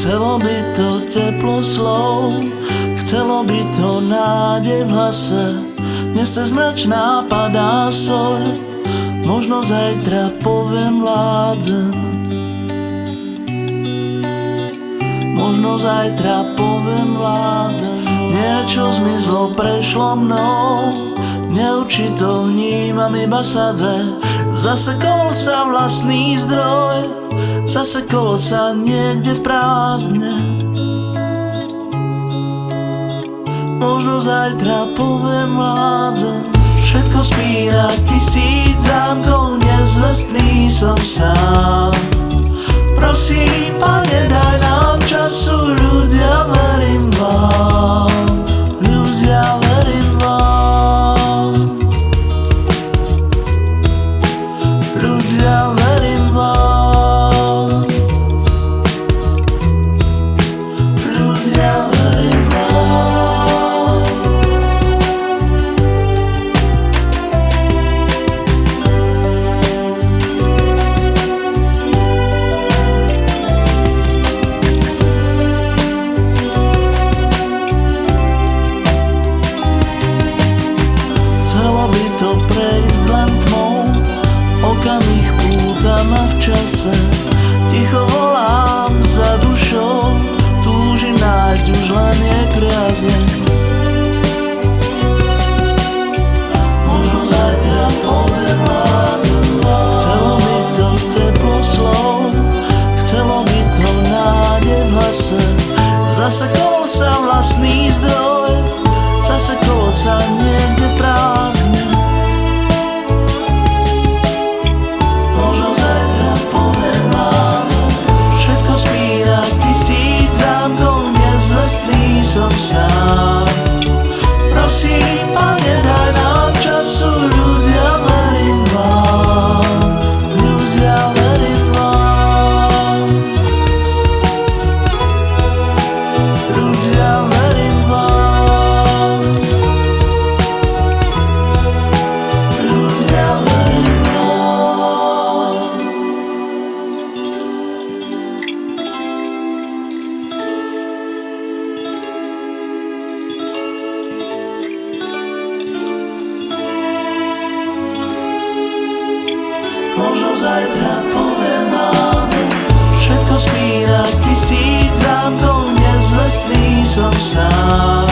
Chcelo by to teplo slov, chcelo by to nádej v hlase. Dnes cez noc nápadá soľ, možno zajtra poviem vládzen. Možno zajtra poviem vládzen. Niečo zmizlo, prešlo mnou, neurčito vnímam iba sadze. Zasekol sa vlastný zdroj, zasekol sa niekde v prázdne. Možno zajtra poviem vládzen. Všetko spíra, 1000 zámkov, nezvestný som sám. Prosím, Pane, daj nám času, ľudia, verím vám. Ľudia, verím vám. Ľudia, verím vám. Ľudia, verím vám. Chcelo by to prejsť len tmou, okamih púta ma v čase. Ticho volám za dušou, túžim nájsť už len jej priazeň. Možno zajtra poviem vládzen. Chcelo by to teplo slov, chcelo by to nádej v hlase. Zasekol sa vlastný zdroj, zasekol sa niekde v prázdne. Možno zajtra poviem vládzen. Všetko spíra, 1000 zámkov, nezvestný som sám. Prosím, Pane, daj nám času, ľudia, verím vám. Ľudia, verím vám. Ľudia, verím vám. Ľudia, verím vám. Možno zajtra poviem vládzen. Všetko spíra, 1000 zámkov, nezvestný som sám.